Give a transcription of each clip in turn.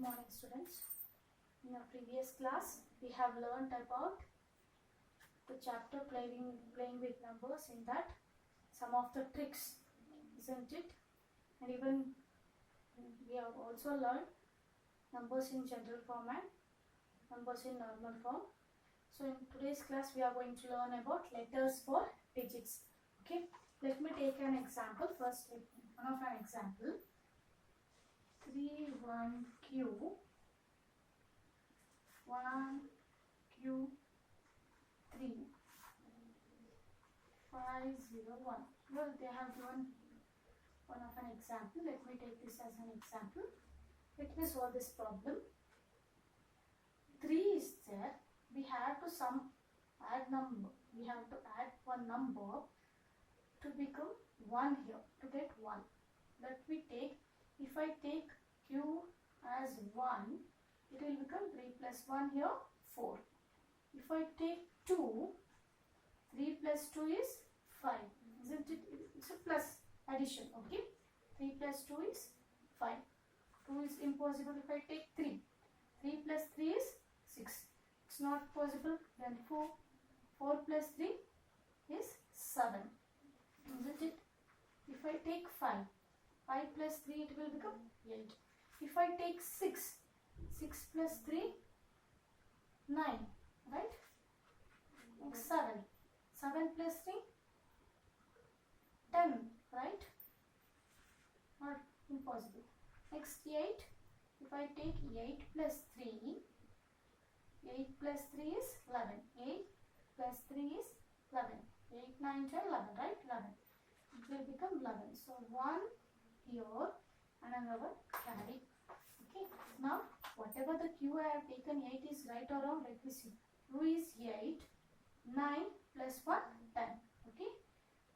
Morning students. In our previous class we have learnt about the chapter playing with numbers. In that some of the tricks, isn't it? And even we have also learned numbers in general form and numbers in normal form. So in today's class we are going to learn about letters for digits. Okay, let me take an example. First, one of an example. 31Q 1Q3 501. Well, they have given one of an example. Let me take this as an example. Let me solve this problem. 3 is there. We have to add number. We have to add one number to become 1 here, to get 1. Let me take, if I take Q as 1, it will become 3 plus 1 here, 4. If I take 2, 3 plus 2 is 5. Isn't it? It's a plus addition, okay? 3 plus 2 is 5. 2 is impossible if I take 3. 3 plus 3 is 6. It's not possible. Then 4 plus 3 is 7. Isn't it? If I take 5 plus 3 it will become 8. If I take 6 plus 3 9, right? Next 7 plus 3 10, right? Not impossible. Next 8. If I take 8 plus 3 is 11. 8 plus 3 is 11. 8, 9, 10, 11, right? 11. It will become 11. So 1 here and another carry. Okay. Now whatever the Q I have taken, 8 is right or wrong? Let me see. 2 is 8. 9 plus 1, 10. Okay.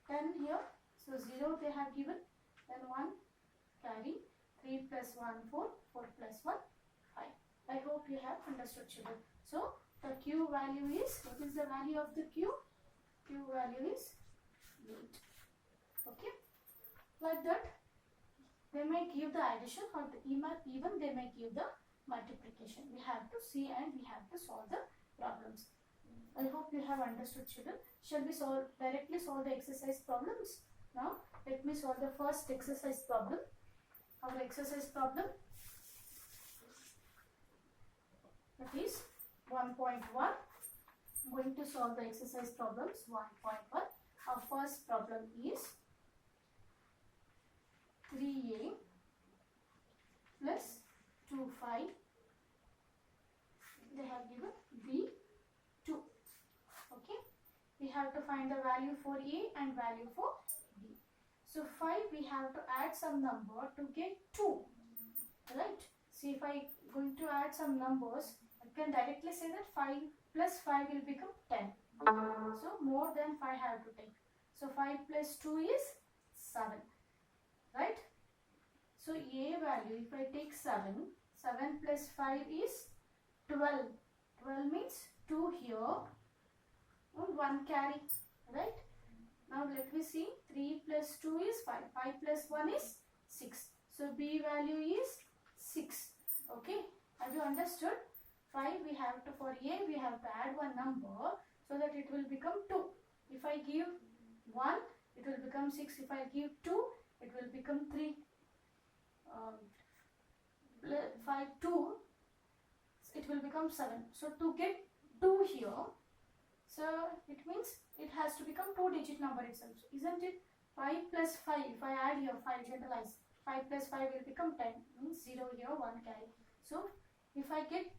10 here. So 0 they have given. Then 1 carry. 3 plus 1, 4. 4 plus 1, 5. I hope you have understood, children. So the Q value is, what is the value of the Q? Q value is 8. Okay. Like that, they may give the addition or even they may give the multiplication. We have to see and we have to solve the problems. I hope you have understood, children. Shall we directly solve the exercise problems? Now let me solve the first exercise problem. Our exercise problem, that is 1.1. I'm going to solve the exercise problems 1.1. Our first problem is 3a plus 25. They have given b2. Okay. We have to find the value for a and value for b. So 5 we have to add some number to get 2. Right. See, if I going to add some numbers, I can directly say that 5 plus 5 will become 10. So more than 5 have to take. So 5 plus 2 is 7. Right? So a value, if I take 7 plus 5 is 12. 12 means 2 here and 1 carry. Right? Now let me see. 3 plus 2 is 5. 5 plus 1 is 6. So b value is 6. Okay. Have you understood? 5 we have to, for a we have to add one number so that it will become 2. If I give 1, it will become 6. If I give 2, it will become 3. 5, 2, it will become 7. So to get 2 here, so it means it has to become 2-digit number itself, isn't it? 5 plus 5, if I add here 5, generalize, 5 plus 5 will become 10, means 0 here, 1 carry. So if I get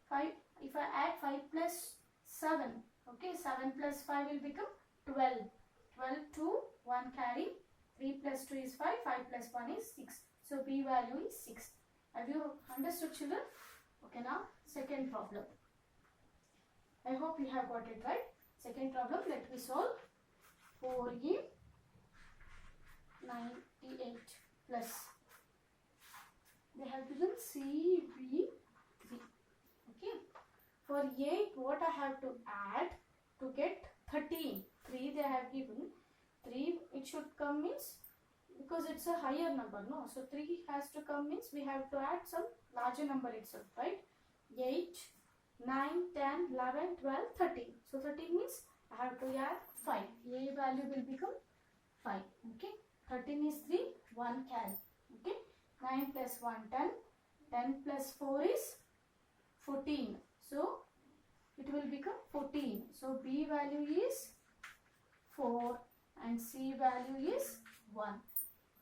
5, if I add 5 plus 7, okay, 7 plus 5 will become 12. 12, 2, 1 carry, 3 plus 2 is 5, 5 plus 1 is 6. So b value is 6. Have you understood, children? Okay, now second problem. I hope you have got it right. Second problem, let me solve. 4e 98 plus. They have given CB3. Okay. For 8, what I have to add to get 13? 3 they have given. 3, it should come means because it's a higher number, no? So 3 has to come means we have to add some larger number itself, right? 8, 9, 10, 11, 12, 13. So 13 means I have to add 5. A value will become 5. Okay. 13 is 3, 1 carry. Okay. 9 plus 1, 10. 10 plus 4 is 14. So it will become 14. So B value is 4 and C value is 1.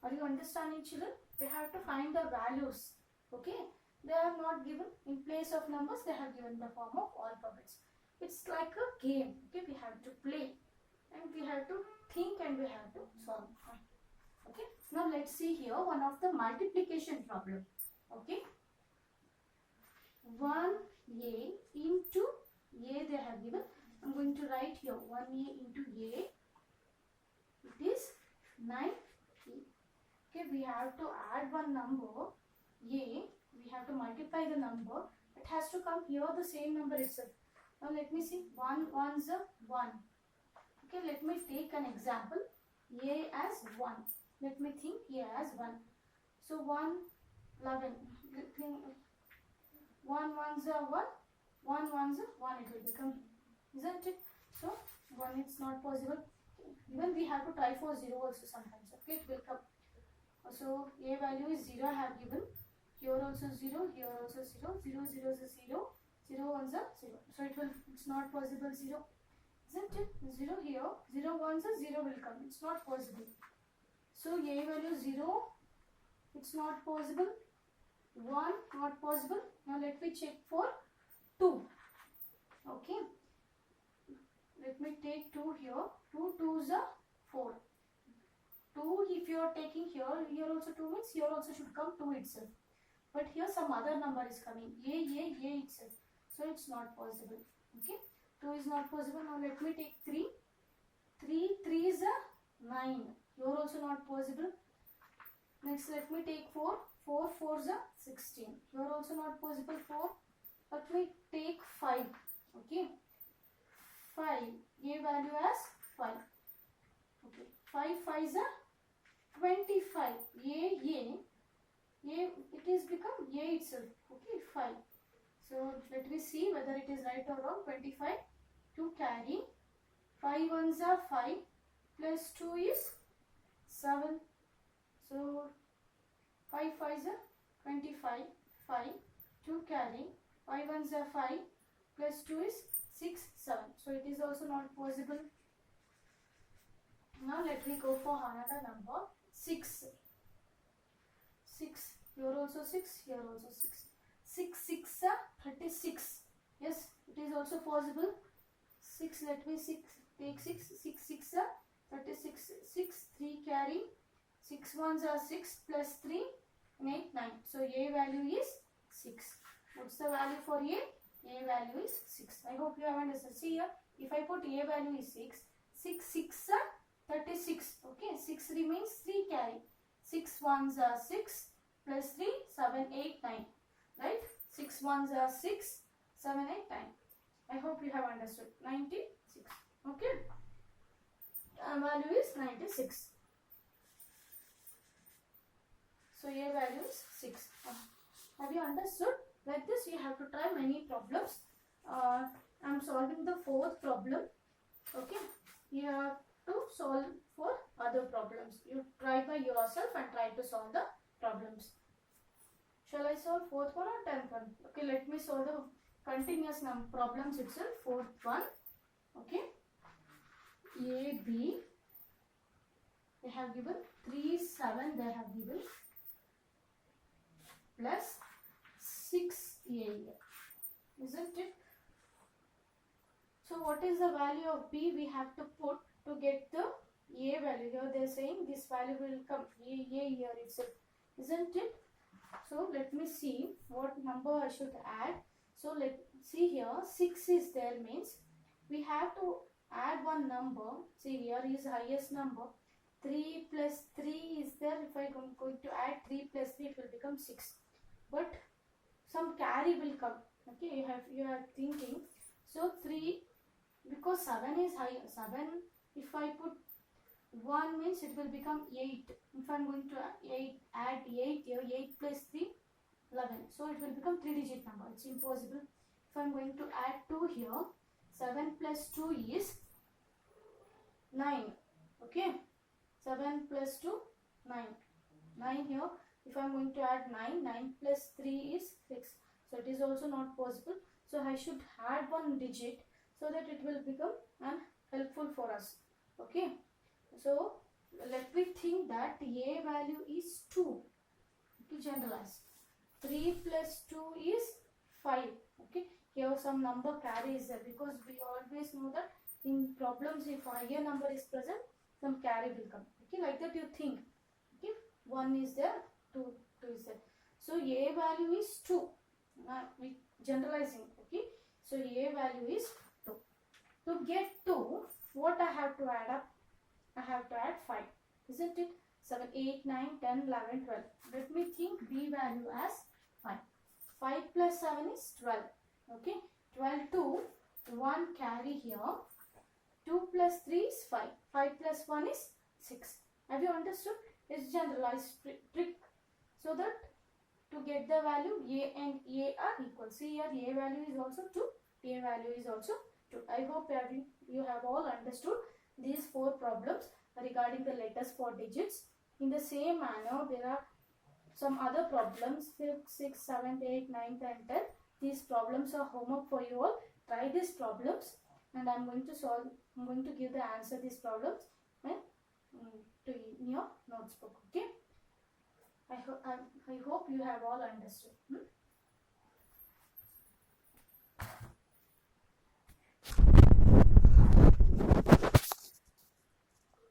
Are you understanding, children? We have to find the values. Okay. They are not given in place of numbers. They have given the form of alphabets. It's like a game. Okay. We have to play and we have to think and we have to solve. Okay. Now let's see here one of the multiplication problem. Okay. 1A into A they have given. I'm going to write here 1A into A. It is 9A. Okay, we have to add one number A. We have to multiply the number. It has to come here the same number itself. Now let me see. 1 ones are 1. Okay, let me take an example. A as 1. Let me think A as 1. So 1, 11. 1 ones are 1. 1 ones are 1. It will become, isn't it? So 1 it's not possible. Even we have to try for 0 also sometimes. Okay, it will come. So A value is 0 I have given. Here also 0, here also 0. 0, 0 is 0. 0 ones are 0. So it's not possible 0. Isn't it? 0 here. 0 ones are 0 will come. It's not possible. So A value 0. It's not possible. 1 not possible. Now let me check for 2. Okay. Let me take 2 here. 2 2s are 4. 2 if you are taking here also 2 means here also should come 2 itself. But here some other number is coming. A itself. So it's not possible. Okay. 2 is not possible. Now let me take 3. 3 3s are 9. Here also not possible. Next let me take 4. 4 4s are 16. Here also not possible 4. Let me take 5. Okay. 5. A value as 5. Okay. 5 5s are 25. It is become A itself. Okay. 5. So let me see whether it is right or wrong. 25 to carry. 5 ones are 5 plus 2 is 7. So 5 5s are 25. 5 to carry. 5 ones are 5 plus 2 is 6 7. So it is also not possible. Now let me go for another number. 6. 6. Here also 6. Here also 6. 6 6 are 36. Yes, it is also possible. 6. Let me take 6. 6 6 are 36. 6 3 carry. 6 ones are 6 plus 3 and 8 9. So A value is 6. What's the value for A? A value is 6. I hope you have understood. See here, if I put A value is 6, 6 6 are 36. Okay, 6 remains 3 carry. 6 ones are 6 plus 3 7 8 9. Right? 6 ones are 6 7 8 9. I hope you have understood. 96. Okay. Value is 96. So A value is 6. Have you understood? Like this you have to try many problems. I am solving the 4th problem. Okay. You have to solve for other problems. You try by yourself and try to solve the problems. Shall I solve 4th one or 10th one? Okay, let me solve the continuous problems itself. 4th one. Okay. A, B. They have given 3, 7 they have given. Plus 6A. Isn't it? So what is the value of B we have to put to get the A value? Here they are saying this value will come A here itself. Isn't it? So let me see what number I should add. So let's see here 6 is there means we have to add one number. See here is highest number. 3 plus 3 is there. If I am going to add 3 plus 3 it will become 6. But some carry will come. Okay, you are thinking. So 3 because 7 is high. 7 if I put 1 means it will become 8. If I am going to add 8 here, 8 plus 3, 11. So it will become 3-digit number. It's impossible. If I am going to add 2 here, 7 plus 2 is 9. Okay. 7 plus 2, 9. 9 here. If I am going to add 9, 9 plus 3 is 6. So it is also not possible. So I should add 1 digit so that it will become helpful for us. Okay. So let me think that a value is 2. Okay, generalize. 3 plus 2 is 5. Okay. Here some number carry is there because we always know that in problems if higher number is present, some carry will come. Okay, like that you think. Okay, 1 is there, 2 is there. So a value is 2. We generalizing. Okay, so a value is 2. To get 2, what I have to add up? I have to add 5, isn't it? 7, 8, 9, 10, 11, 12. Let me think b value as 5. 5 plus 7 is 12. Okay, 12 to 1 carry here. 2 plus 3 is 5. 5 plus 1 is 6. Have you understood? It's generalized trick. So that to get the value a and a are equal. See here a value is also 2. A value is also 2. I hope you have all understood these 4 problems regarding the letters 4 digits. In the same manner, there are some other problems 5, 6, 7, 8, 9, 10, 10. These problems are homework for you all. Try these problems and I'm going to give the answer these problems in your notes book. Okay. I hope you have all understood.